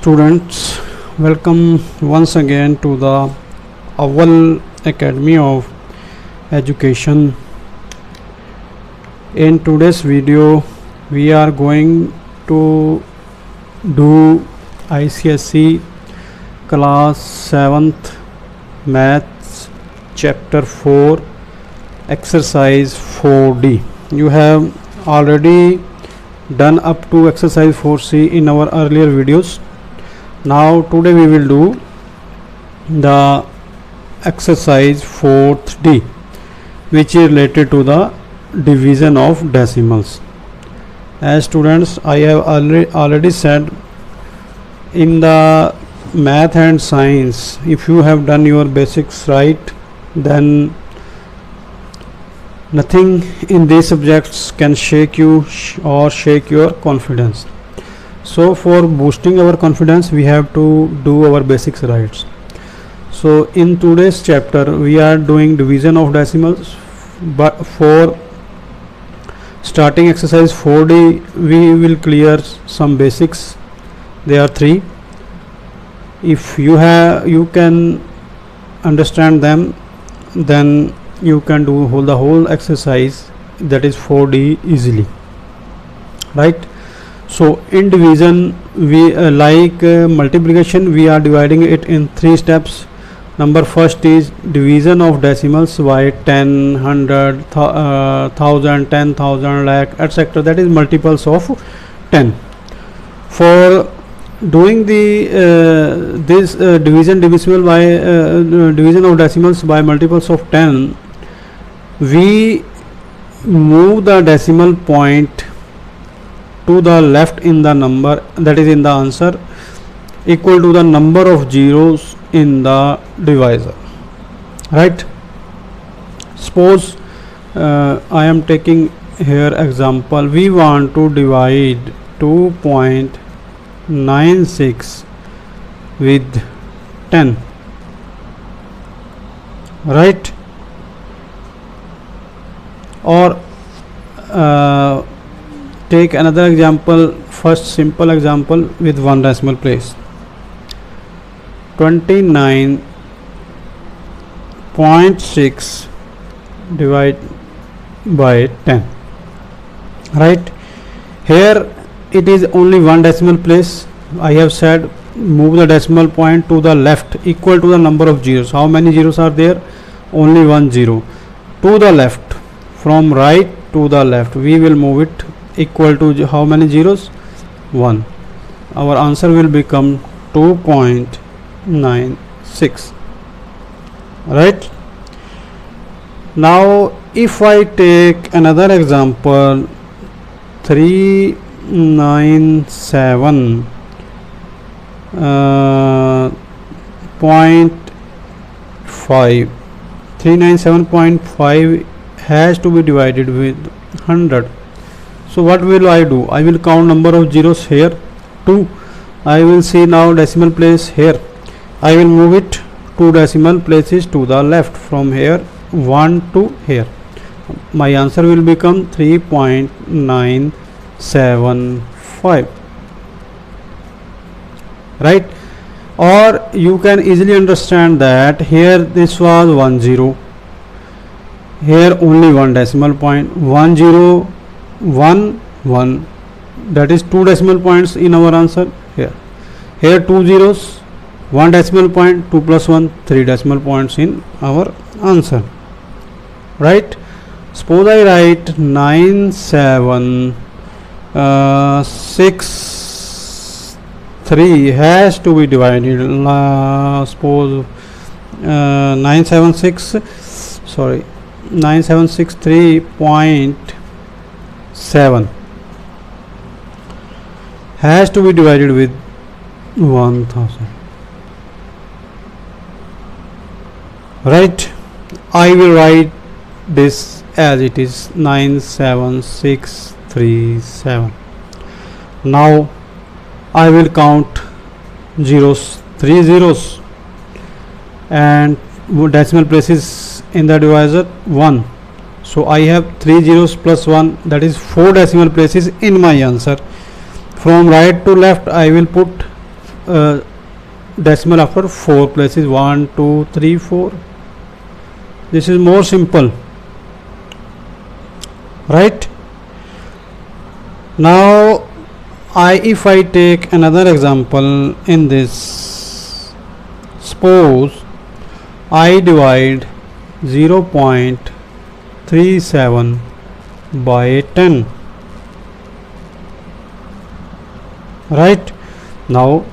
Students, welcome once again to the Owl Academy of Education. In today's video, we are going to do ICSE class 7th Maths chapter 4 exercise 4D. You have already done up to exercise 4C in our earlier videos. Now today we will do the exercise 4D, which is related to the division of decimals. As students, I have already said, in the math and science, if you have done your basics right, then nothing in these subjects can shake you or shake your confidence. So for boosting our confidence, we have to do our basics right. So in today's chapter, we are doing division of decimals, but for starting exercise 4D, we will clear some basics. There are 3. If you can understand them, then you can do the whole exercise, that is 4D, easily, right? So in division, we multiplication, we are dividing it in 3 steps. Number first is division of decimals by 10, 100, 1000, 10,000, lakh, etc. That is multiples of 10. For doing the division of decimals by multiples of 10, we move the decimal point to the left in the number, that is in the answer, equal to the number of zeros in the divisor, right? Suppose I am taking here example, we want to divide 2.96 with 10, right? Or take another example, first simple example with 1 decimal place, 29.6 divide by 10, right? Here it is only 1 decimal place. I have said move the decimal point to the left equal to the number of zeros. How many zeros are there? Only 1 zero. To the left, from right to the left, we will move it equal to how many zeros? 1. Our answer will become 2.96, right? Now if I take another example, 397.5 has to be divided with 100. So what will I do? I will count number of zeros here, 2. I will see now decimal place here. I will move it 2 decimal places to the left, from here 1 to here. My answer will become 3.975, right? Or you can easily understand that here this was 1 0, here only 1 decimal point, 1 0 1 1, that is 2 decimal points in our answer. Here 2 zeros, 1 decimal point, 2 plus 1, 3 decimal points in our answer, right? Suppose I write 976.3 has to be divided, suppose 973.7 has to be divided with 1000, right? I will write this as it is, 97637. Now I will count zeros, 3 zeros, and decimal places in the divisor 1. So I have 3 zeros plus 1, that is 4 decimal places in my answer. From right to left I will put decimal after 4 places, 1 2 3 4. This is more simple, right? Now if I take another example in this, suppose I divide 0.37 by 10, right? Now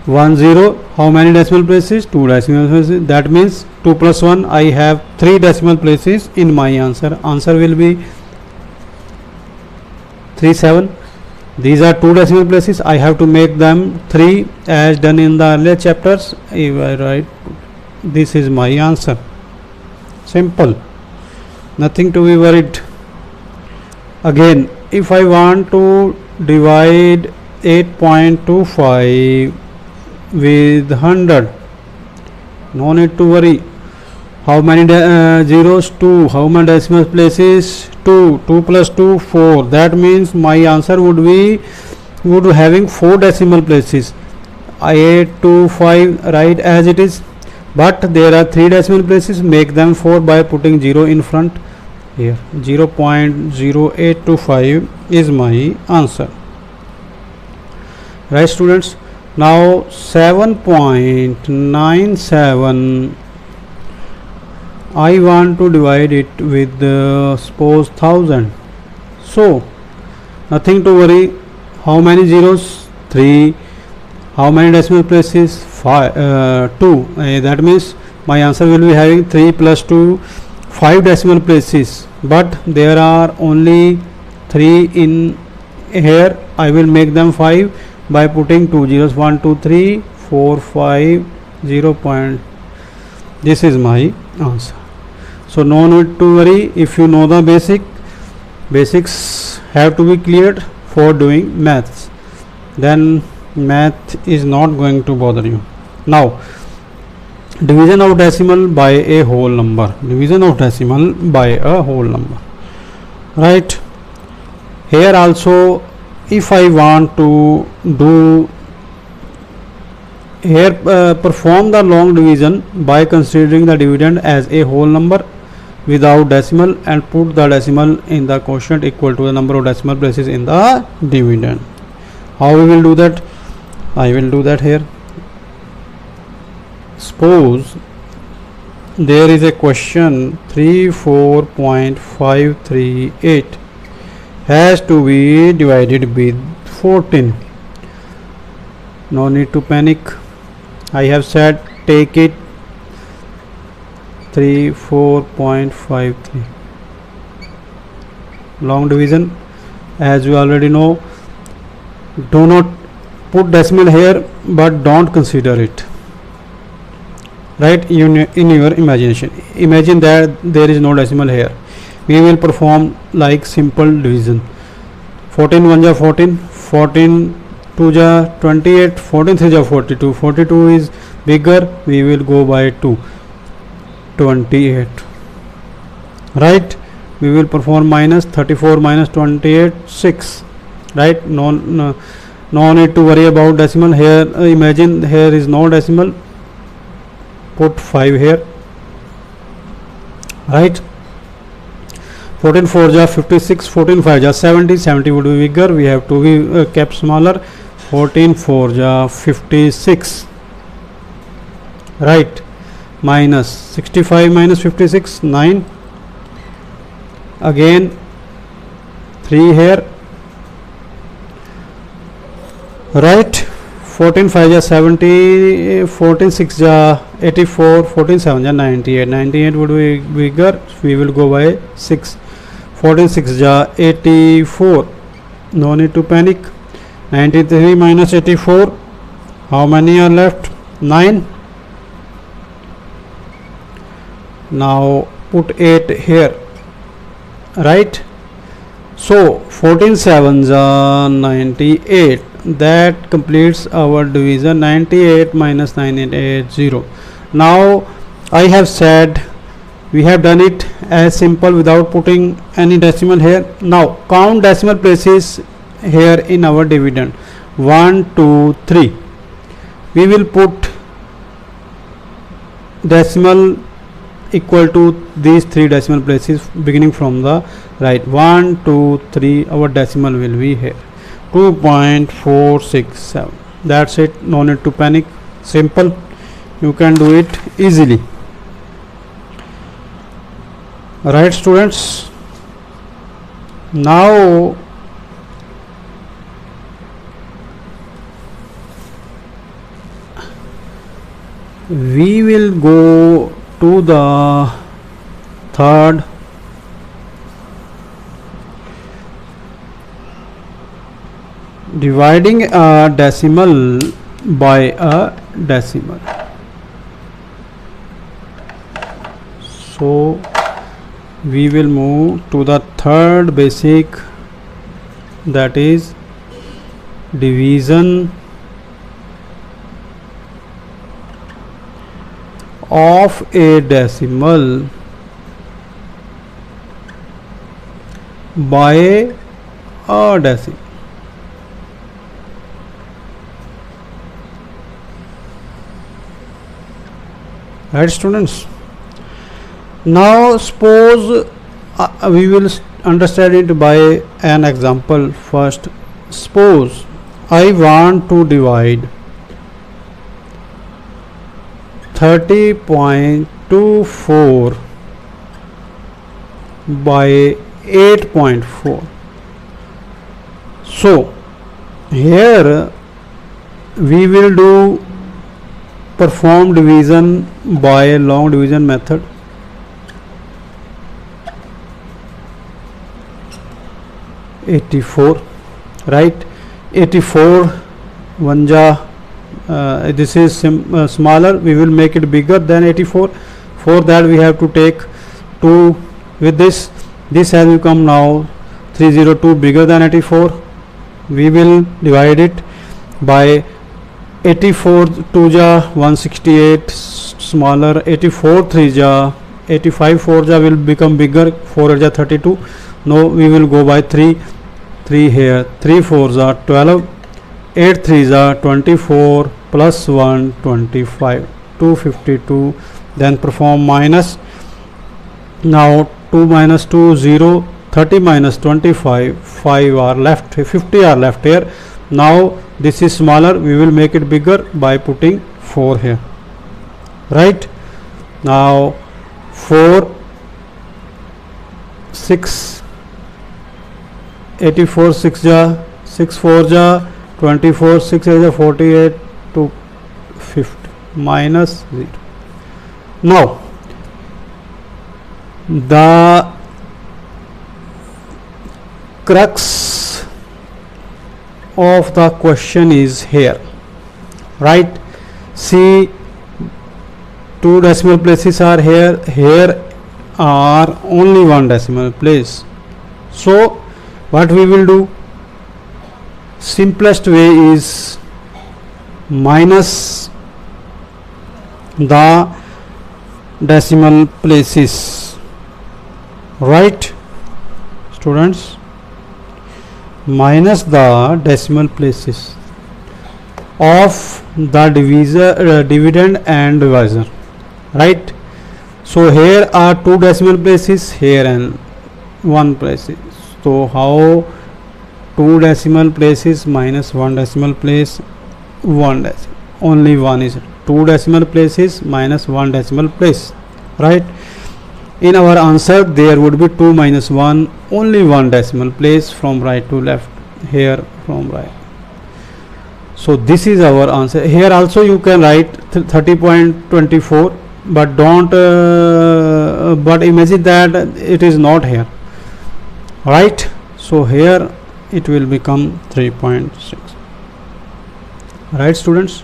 1 0, how many decimal places? 2 decimal places. That means 2 plus 1, I have 3 decimal places in my answer. Answer will be 37. These are 2 decimal places. I have to make them 3 as done in the earlier chapters. If I write, this is my answer. Simple, nothing to be worried. Again, if I want to divide 8.25 with 100, no need to worry. How many zeros? 2. How many decimal places? 2. 2 plus 2 4. That means my answer would be having 4 decimal places. 825 right as it is, but there are 3 decimal places. Make them 4 by putting 0 in front. Here 0.0825 is my answer, right students? Now 7.97, I want to divide it with suppose 1000. So nothing to worry. How many zeros? 3. How many decimal places? 2. That means my answer will be having 3 plus 2, 5 decimal places, but there are only 3 in here. I will make them 5 by putting 2 zeros. 1 2 3 4 5 0. This is my answer. So no need to worry. If you know the basics have to be cleared for doing maths, then math is not going to bother you. Now division of decimal by a whole number. Division of decimal by a whole number, right? Here also, if I want to do here, perform the long division by considering the dividend as a whole number without decimal and put the decimal in the quotient equal to the number of decimal places in the dividend. How we will do that? I will do that here. Suppose there is a question 34.538 has to be divided with 14. No need to panic. I have said take it 34.53. Long division, as you already know, do not put decimal here, but don't consider it, right? In your imagination, imagine that there is no decimal here. We will perform like simple division. 14 1 ja 14, 14 2 ja 28, 14 3 ja 42. 42 is bigger, we will go by 2, 28, right? We will perform minus 34 minus 28, 6, right? No need to worry about decimal here. Imagine here is no decimal, put 5 here, right? 14 4 ja 56, 14 5 ja 70. 70 would be bigger, we have to be kept smaller. 14 4 ja 56, right? Minus 65 minus 56, 9. Again 3 here, right? 14 5 ja 70, 14 6 ja 84, 14 7 ja 98. 98 would be bigger, we will go by 6. 14 6 ja 84. No need to panic. 93 minus 84, how many are left? 9. Now put 8 here, right? So 14 7s are 98. That completes our division. 98 minus 980. 0. Now I have said we have done it as simple without putting any decimal here. Now count decimal places here in our dividend. 1 2 3. we will put decimal equal to these three decimal places beginning from the right. 1 2 3, our decimal will be here 2.467. that's it, no need to panic, simple, you can do it easily. Right students, now we will go to the third dividing a decimal by a decimal. So we will move to the third basic, that is division of a decimal by a decimal. Right students, now suppose we will understand it by an example first. Suppose I want to divide 30.24 by 8.4. so here we will do perform division by long division method. '84, right? 84 1 ja this is smaller, we will make it bigger than 84. For that we have to take 2 with this has become now 302 bigger than 84. We will divide it by 84 2 ja 168 smaller, 84 3 ja 85 4 ja will become bigger, 4 8 ja 32. Now we will go by 3 here, 3 4s are 12, 8 3s are 24 plus 1 25, 252. Then perform minus. Now 2 minus 2 0, 30 minus 25, 5 are left, 50 are left here. Now this is smaller, we will make it bigger by putting 4 here, right? Now 4 6, 84 6 ja 6 4 ja 24, 6 is a 48 to 50 minus 0. Now the crux of the question is here, right? See, 2 decimal places are here, here are only 1 decimal place. So what we will do, simplest way is minus the decimal places, right students? Minus the decimal places of the dividend and divisor, right? So here are 2 decimal places, here and 1 places. So how 2 decimal places minus 1 decimal place, 1 decimal, only 1 is 2 decimal places minus 1 decimal place, right? In our answer there would be 2 minus 1, only 1 decimal place from right to left, here from right. So this is our answer. Here also you can write 30.24, but don't but imagine that it is not here, right? So here it will become 3.6. Right students,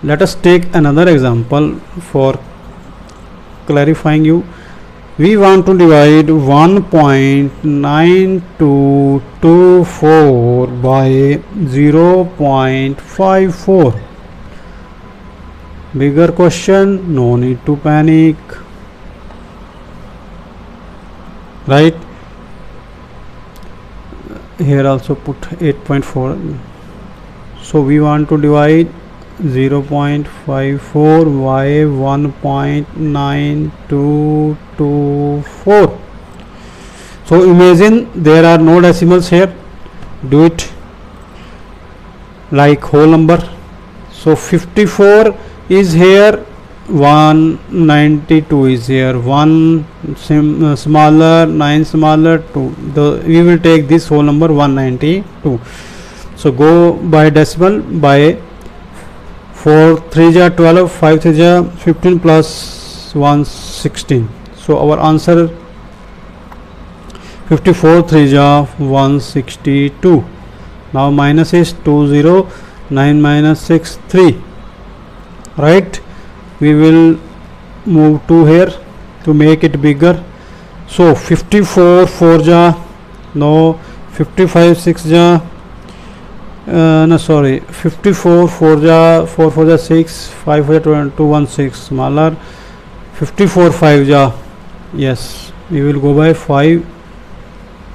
let us take another example for clarifying you. We want to divide 1.9224 by 0.54. Bigger question, no need to panic, right? Here also put 8.4. So we want to divide 0.54, y 1.9224. So imagine there are no decimals here. Do it like whole number. So 54 is here, 192 is here, 1 smaller, 9 smaller, 2. We will take this whole number 192. So go by decimal by 4 3 ja 12, 5 3 ja 15 plus 1 16. So our answer 54 3 ja 162. Now minus is 20, 9 minus 6 3. Right, we will move 2 here to make it bigger. So 54 4 ja, no, 55 6 ja, no sorry, 54 4 ja 4 4 ja 6, 5 4 ja 216 smaller, 54 5 ja, yes, we will go by 5,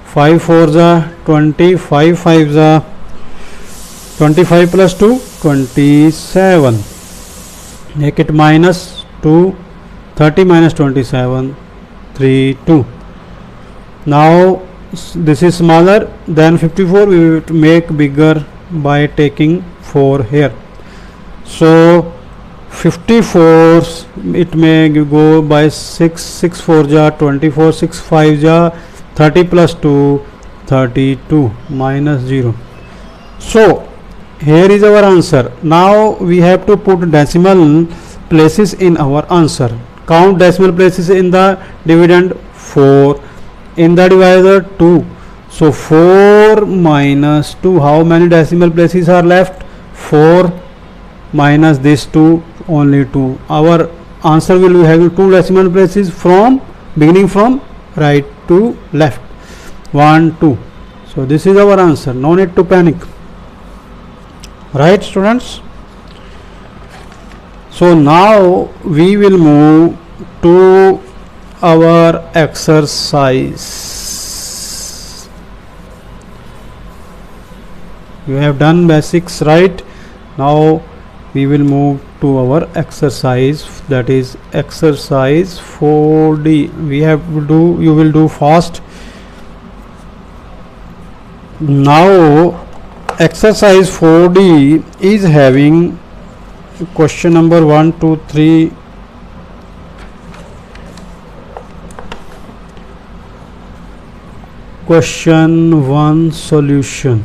5 4 ja 20, 5 5 ja 25 plus 2 27, make it minus 2, 30 minus 27 3 2. Now this is smaller than 54, we will make bigger by taking 4 here. So 54 it may go by 6, 6 4 ja 24, 6 5 ja 30 plus 2 32 minus 0. So here is our answer. Now we have to put decimal places in our answer. Count decimal places in the dividend, 4, in the divisor 2. So 4 minus 2, how many decimal places are left? 4 minus this 2, only 2. Our answer will be having 2 decimal places from beginning from right to left, 1 2. So this is our answer, no need to panic. Right, students? So now we will move to our exercise. You have done basics, right? Now we will move to our exercise, that is exercise 4D. We have to do, you will do fast. Now exercise 4D is having question number 1 2 3, question 1 solution.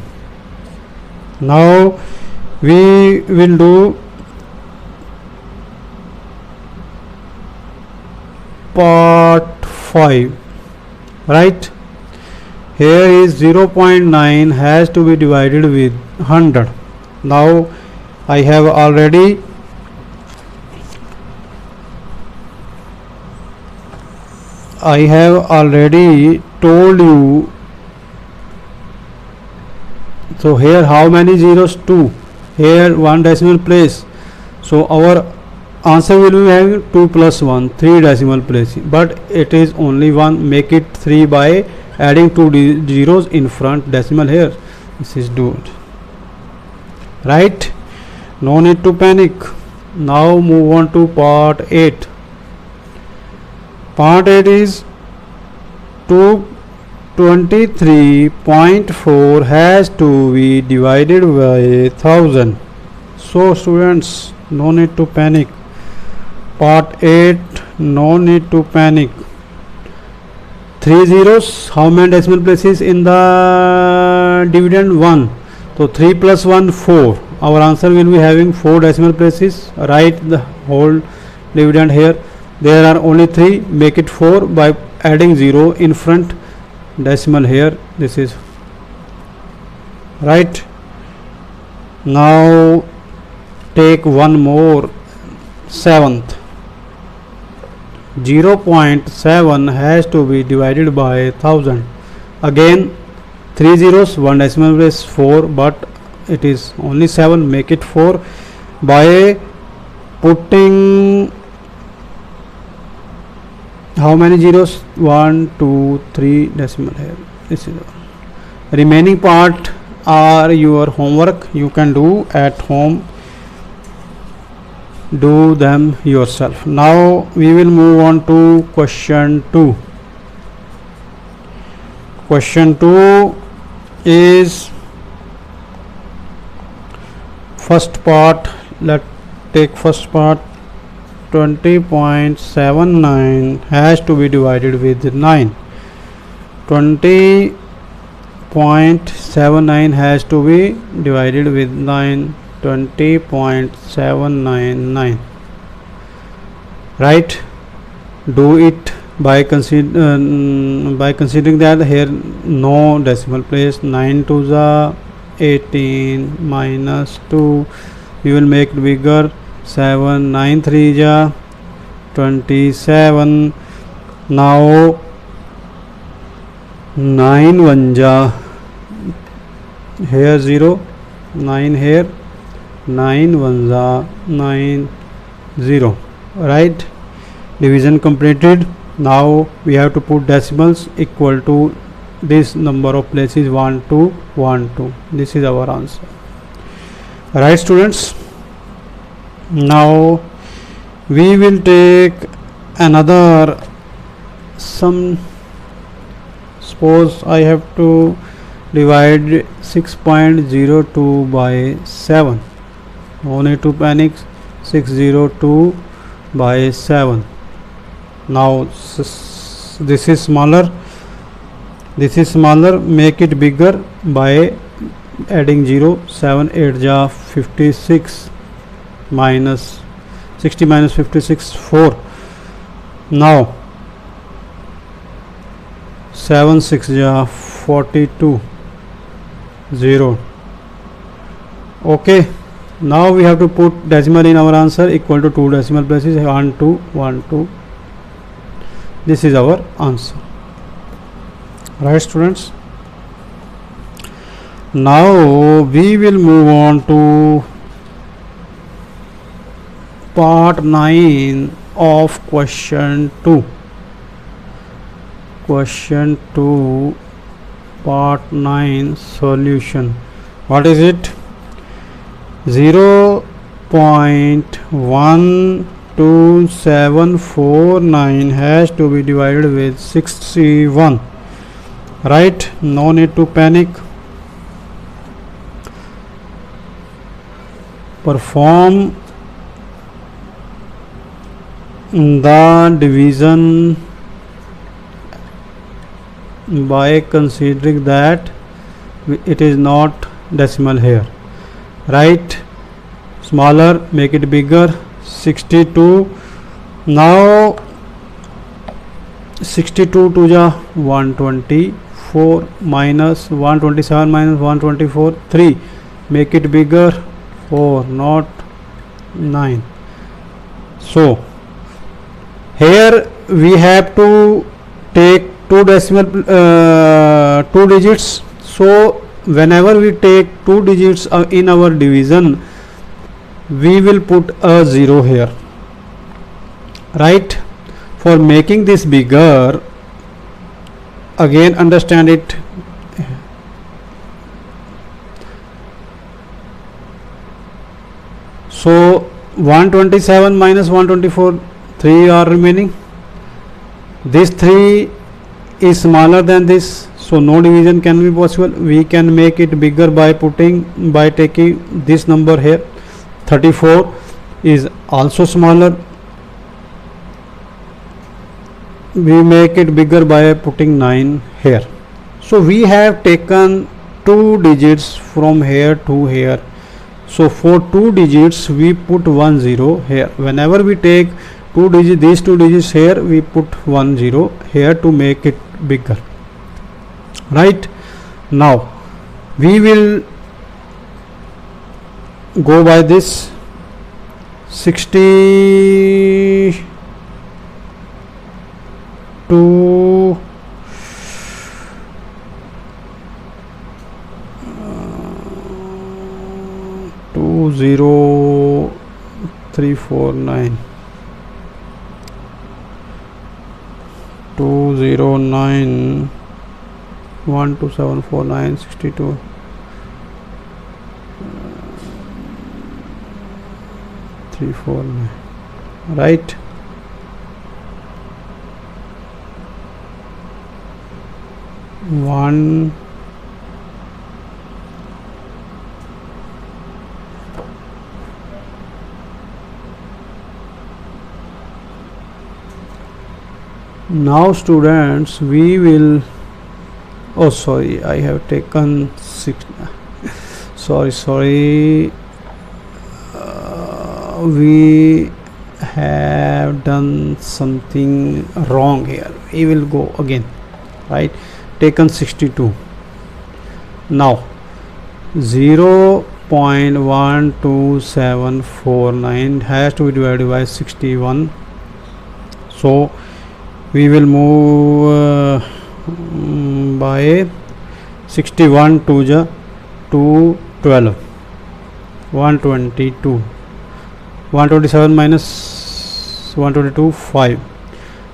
Now we will do part 5, right? Here is 0.9 has to be divided with 100. Now I have already told you. So here how many zeros? 2. Here 1 decimal place. So our answer will be having 2 plus 1, 3 decimal place, but it is only 1. Make it 3 by adding 2 zeros in front decimal here. This is do it, right? No need to panic. Now move on to part 8. Part 8 is 223.4 has to be divided by 1000. So students, no need to panic. Part 8, no need to panic. 3 zeros, how many decimal places in the dividend? 1. So 3 plus 1 4. Our answer will be having 4 decimal places. Write the whole dividend here. There are only 3. Make it 4 by adding 0 in front decimal here. This is right. Now take one more, 7th. 0.7 has to be divided by 1000. Again 3 zeros, 1 decimal place, 4, but it is only 7. Make it 4 by putting how many zeros? 1 2 3 decimal here. This is remaining part are your homework, you can do at home. do them yourself. Now we will move on to question 2. Question 2 is first part. Let's take first part. 20.79 has to be divided with 9. 20.79 has to be divided with 9. 20.799, right? Do it by considering that here no decimal place. 9 to the 18 minus 2, we will make it bigger. 7 9 3 ja 27. Now 9 1 ja, here 0, 9 here, 9 1 ja 9 0, right? Division completed. Now we have to put decimals equal to this number of places, 1 2 1 2. This is our answer, right students? Now we will take another some. Suppose I have to divide 6.02 by 7. No need to panic. 602 by 7. Now this is smaller. This is smaller. Make it bigger by adding 0. 7 8 ja 56 minus 60 minus 56 4. Now 7 6 ja 42 0. Okay, now we have to put decimal in our answer equal to 2 decimal places, 1 2 1 2. This is our answer, right students? Now we will move on to part 9 of question 2. Question 2 part 9 solution. What is it? 0.12749 has to be divided with 61, right? No need to panic. Perform the division by considering that it is not decimal here, right? Smaller, make it bigger. 62. Now 62 to the 124 minus 127 minus 124 3. Make it bigger. 4 not 9. So here we have to take two digits. So whenever we take two digits in our division, we will put a 0 here, right? For making this bigger, again understand it. So 127 minus 124, 3 are remaining. This 3 is smaller than this, so no division can be possible. We can make it bigger by taking this number here. 34 is also smaller. We make it bigger by putting 9 here. So we have taken two digits from here to here. So for two digits we put 1 0 here. Whenever we take these two digits here, we put 1 0 here to make it bigger, right? Now we will go by this 62 20349 209 12749 62 3 3 4 right. One now students we will, oh sorry, I have taken 6, sorry, we have done something wrong here. We will go again, right? Taken 62. Now 0.12749 has to be divided by 61, so we will move by 61 to the 212, 122, 127 minus 122 5,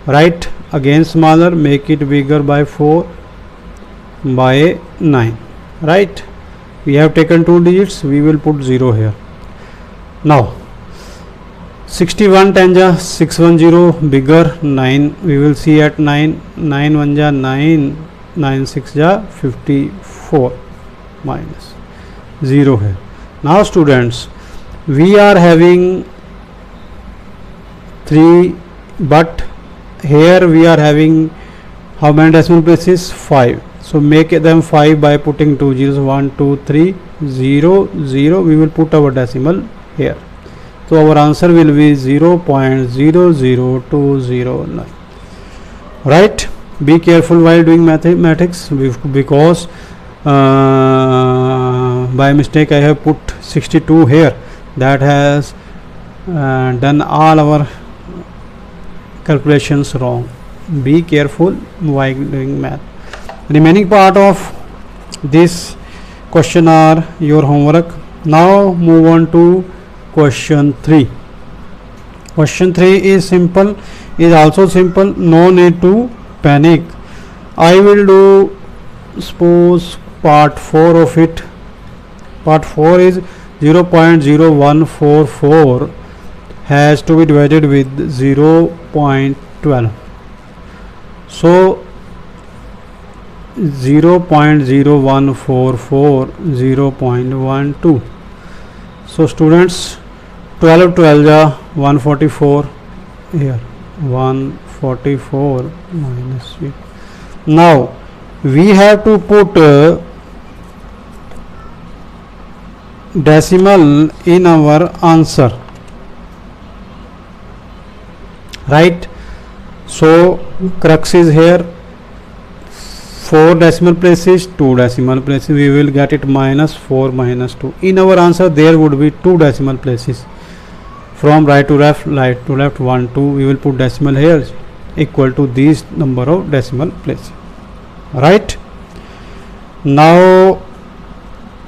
right? Again smaller, make it bigger by 4 by 9, right? We have taken 2 digits, we will put 0 here. Now 61 10 ja 610 bigger, 9 we will see at 9, 9 1 ja 9, 9 6 ja 54 minus 0 here. Now students, we are having 3, but here we are having how many decimal places? 5. So make them 5 by putting 2 zeros, 1 2 3 0 0. We will put our decimal here. So our answer will be 0.00209, right? Be careful while doing mathematics, because by mistake I have put 62 here. That has done all our calculations wrong. Be careful while doing math. Remaining part of this question are your homework. Now move on to question 3. Question 3 is simple, is also simple, no need to panic. I will do suppose part 4 of it. Part 4 is 0.0144 has to be divided with 0.12. So 0.0144 0.12. So students, 12 12 ja 144 here, 144 minus 8. Now we have to put decimal in our answer, right? So crux is here, 4 decimal places, 2 decimal places, we will get it minus 4 minus 2. In our answer there would be 2 decimal places. From right to left, 1 2, we will put decimal here equal to these number of decimal places, right? Now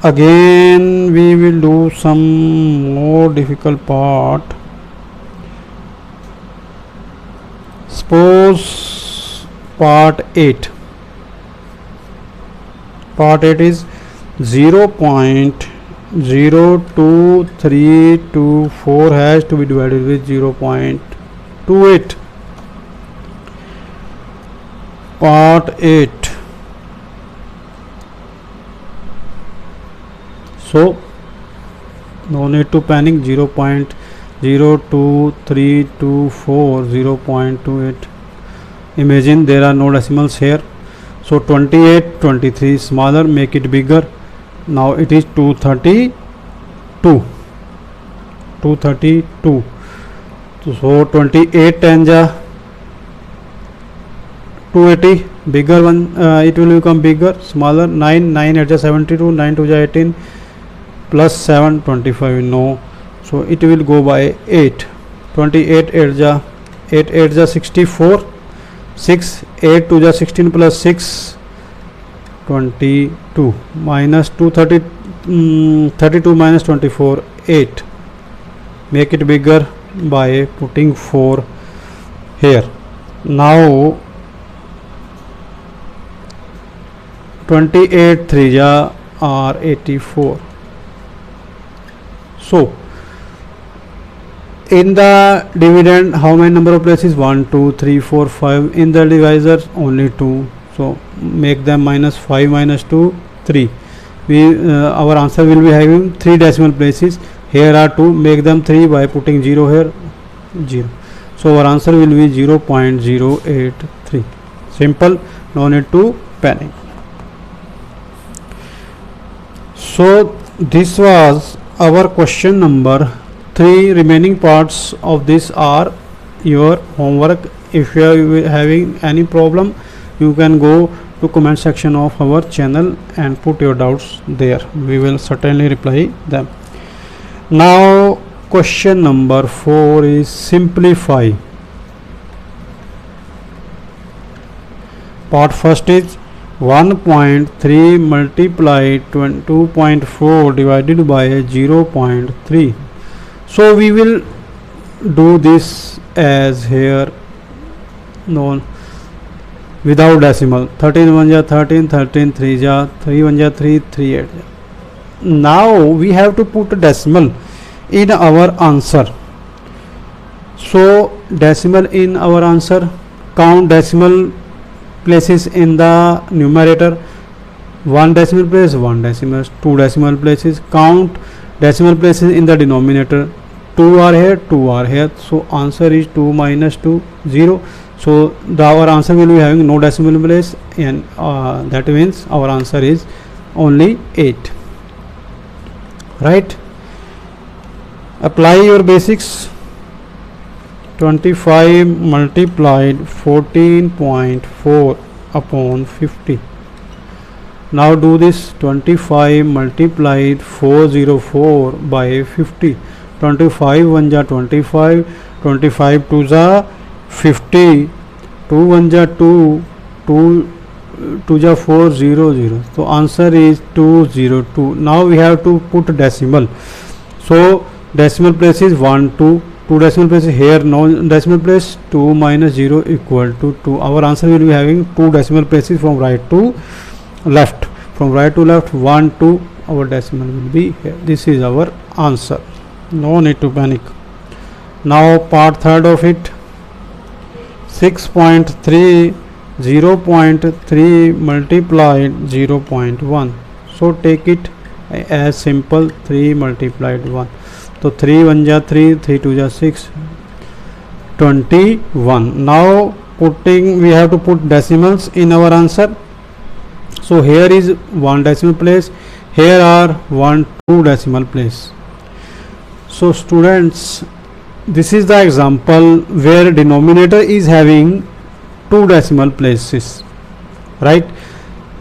again we will do some more difficult part. Suppose part 8. Part 8 is 0.02324 has to be divided with 0.28. Part 8. So no need to panic. 0.02324 0.28. Imagine there are no decimals here. So 28 23 smaller, make it bigger. Now it is 232. So 28 10 ja 280, bigger one, it will become bigger, smaller. 9 8 ja 72, 9 2 ja 18 plus 7 25, no, so it will go by 8. 28 8 ja 8 8 ja 64, 6 8 2 ja 16 plus 6 22 minus 32 minus 24 8. Make it bigger by putting 4 here. Now 28 3 ja are 84. So in the dividend, how many number of places? 1 2 3 4 5. In the divisor, only 2. So make them minus 5 minus 2 3. We our answer will be having 3 decimal places. Here are 2, make them 3 by putting 0 here, 0. So our answer will be 0.083. Simple, no need to panic. So this was our question number 3. Remaining parts of this are your homework. If you are having any problem, you can go to comment section of our channel and put your doubts there. We will certainly reply them. Now question number 4 is simplify. Part first is 1.3 multiplied 2.4 divided by 0.3. So we will do this as here known without decimal. 13 1 ja 13, 13 3 ja 3 1 ja 3, 3 8 ja. Now we have to put a decimal in our answer. So decimal in our answer, count decimal places in the numerator. 1 decimal place, 1 decimal, 2 decimal places. Count decimal places in the denominator. 2 are here, 2 are here. So answer is 2 minus 2, 0. So our answer will be having no decimal place, and that means our answer is only 8. Right? Apply your basics. 25 multiplied 14.4 upon 50. Now do this. 25 multiplied 404 by 50. 25 1 ja 25, 25 2 ja 50, 2 1 ja 2, 2 ja 4 0 0. So answer is 202. Now we have to put decimal. So decimal place is 1 2. 2 decimal places here, no decimal place. 2 minus 0 equal to 2. Our answer will be having 2 decimal places from right to left. From right to left, 1 2. Our decimal will be here. This is our answer. No need to panic. Now part third of it. 6.3 0.3 multiplied 0.1. So take it as simple. 3 multiplied 1. So 3 1 ja 3, 3 2 ja 6, 21. Now we have to put decimals in our answer. So here is 1 decimal place, here are 1 2 decimal place. So students, this is the example where denominator is having 2 decimal places, right,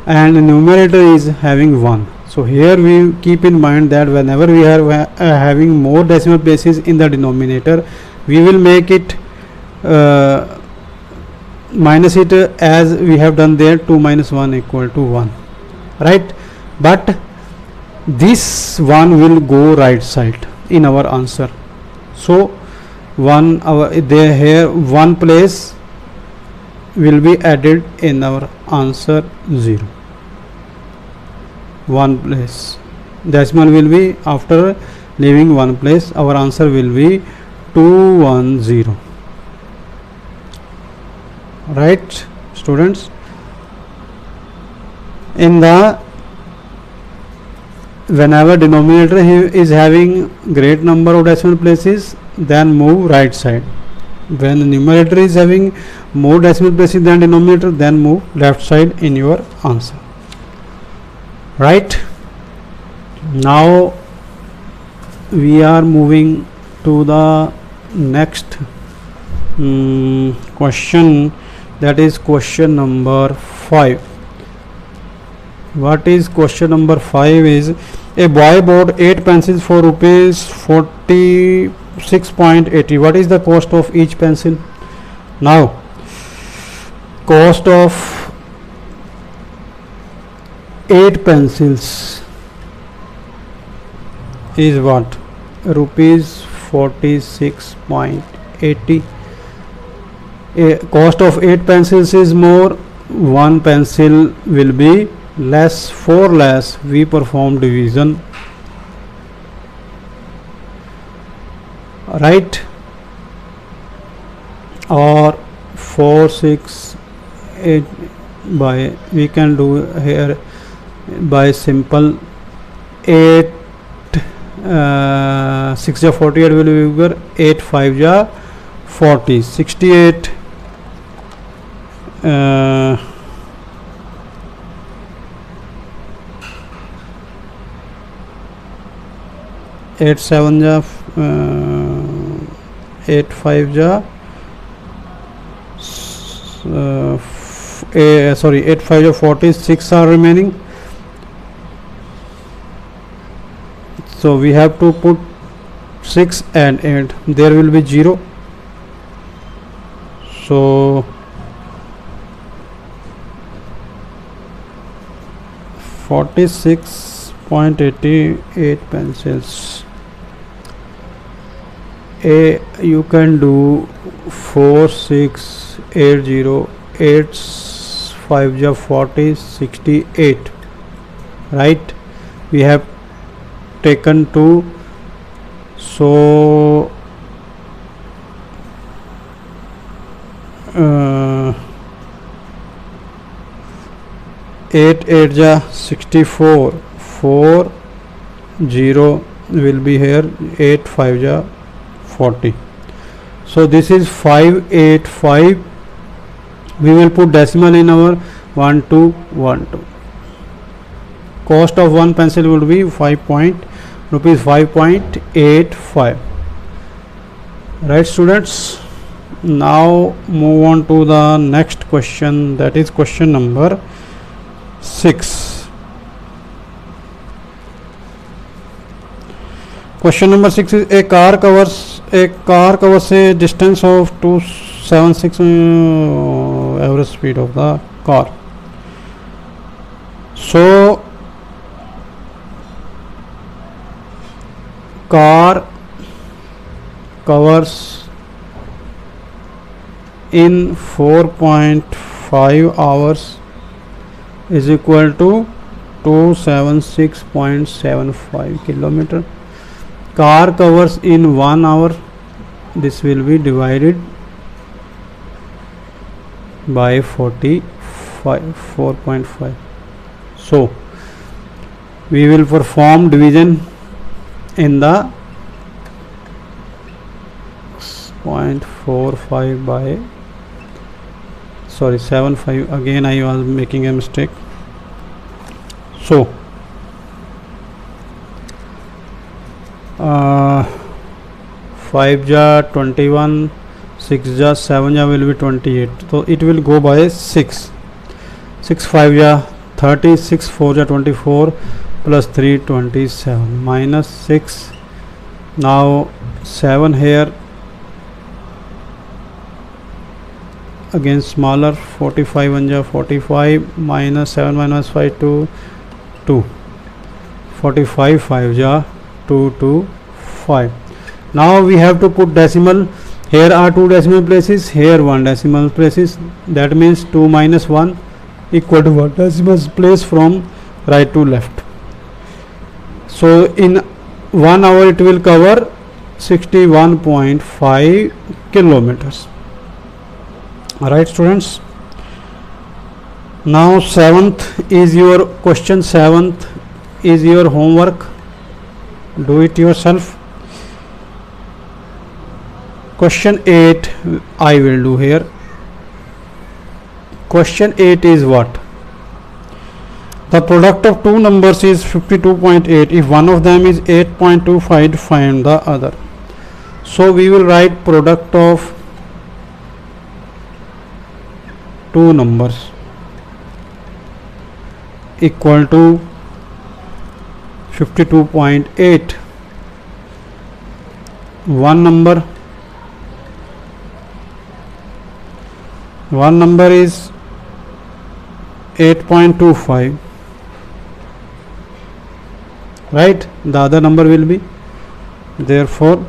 and numerator is having 1. So here we keep in mind that whenever we are having more decimal places in the denominator, we will make it minus it as we have done there. 2 minus 1 equal to 1, right? But this one will go right side in our answer. So here one place will be added in our answer, 0. 1 place decimal will be after leaving 1 place. Our answer will be 210. Right, students? In the whenever denominator is having great number of decimal places, then move right side. When the numerator is having more decimal places than denominator, then move left side in your answer. Right? Now we are moving to the next question, that is question number 5. What is question number 5 is, a boy bought 8 pencils for rupees 46.80. What is the cost of each pencil? Now cost of 8 pencils is what? Rupees 46.80. Cost of 8 pencils is more, 1 pencil will be less. For less, we perform division, right? or 4 6 8 by, we can do here by simple 8 6 ja 48 will be bigger, 8 5 ja 40, 68 8 7 ja 8 5 ja sorry 8 5 ja 40, 6 are remaining, so we have to put 6 and 8, there will be 0, so 46.88 pencils. You can do 4 6 8 0 8 5 ja 40, 68, right? We have taken 2, so 8 8 ja 64, 4 0 will be here, 8 5 ja 40, so this is 585. We will put decimal in our 1212. Cost of one pencil would be rupees 5.85. Right, students? Now move on to the next question, that is question number 6. Question number 6 is a car covers a distance of 276 average speed of the car. So car covers in 4.5 hours is equal to 276.75 kilometer. Car covers in 1 hour, this will be divided by 4.5. So we will perform division in the 0.45 by 75. Again I was making a mistake. So 5 ja 21, 6 ja 7 ja will be 28, so it will go by 6. 6 5 ja 30, 6 4 ja 24, plus 3 27, minus 6. Now 7 here, again smaller, 45 1 ja 45, minus 7 minus 5 2 2, 45 5 ja 2 2 5. Now we have to put decimal. Here are 2 decimal places, here 1 decimal places, that means 2 minus 1 equal to 1 decimal place from right to left. So in 1 hour it will cover 61.5 kilometers. Alright, students. Now 7th is your question, 7th is your homework. Do it yourself. Question 8 I will do here. Question 8 is what? The product of two numbers is 52.8. If one of them is 8.25, find the other. So we will write product of two numbers equal to 52.8. One number is 8.25, right? The other number will be, therefore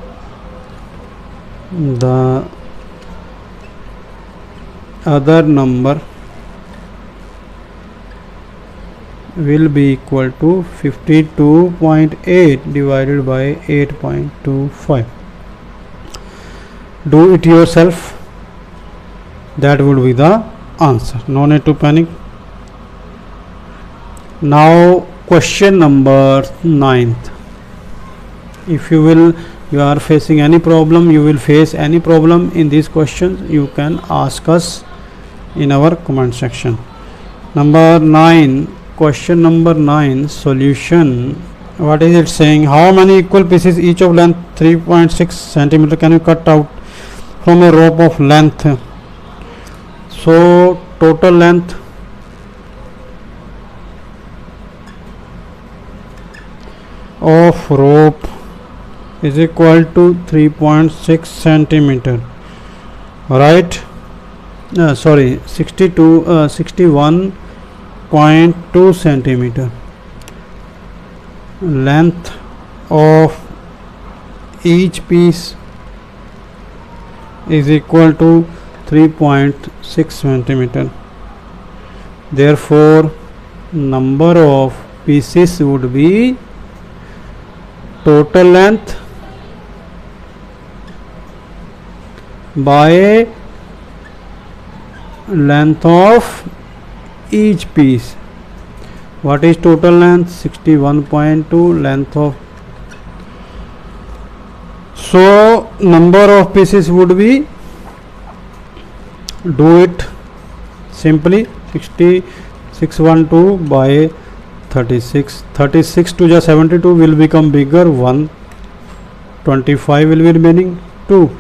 the other number will be equal to 52.8 divided by 8.25. Do it yourself. That would be the answer. No need to panic. Now question number 9. If you are facing any problem, you will face any problem in these questions, you can ask us in our comment section. Number 9, question number 9 solution. What is it saying? How many equal pieces each of length 3.6 centimeter can you cut out from a rope of length? So total length of rope is equal to 3.6 centimeter, right? 61.2 centimeter. Length of each piece is equal to 3.6 centimeter. Therefore number of pieces would be total length by length of each piece. What is total length? 61.2 length of. So number of pieces would be, do it simply, 612 by 36. 36 to the 72 will become bigger, 1. 25 will be remaining, 2.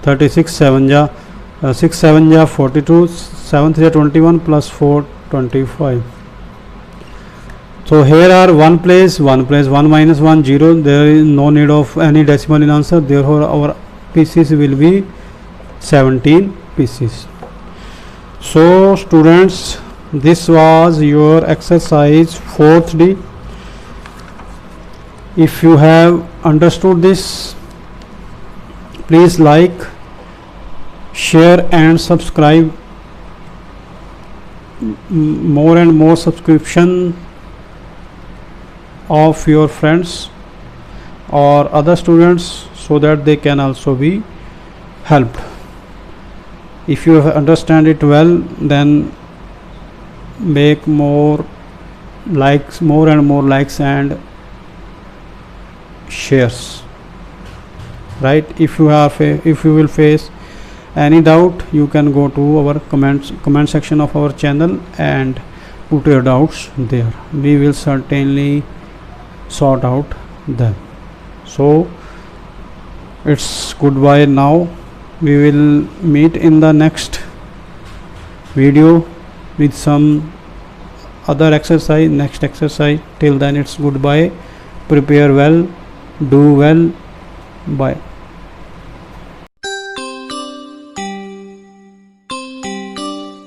36 7 ja 6 7 ja 42, 7 3 ja 21 plus 4 25. So here are 1 place 1 minus 1 0. There is no need of any decimal in answer. Therefore our pieces will be 17 pieces. So students, this was your exercise 4th D. If you have understood this, please like, share and subscribe. More and more subscription of your friends or other students, so that they can also be helped. If you understand it well, then make more likes, more and more likes and shares, right? If you will face any doubt, you can go to our comment section of our channel and put your doubts there. We will certainly sort out them. So it's goodbye now. We will meet in the next video with some other exercise, next exercise. Till then, it's goodbye. Prepare well, do well. Bye.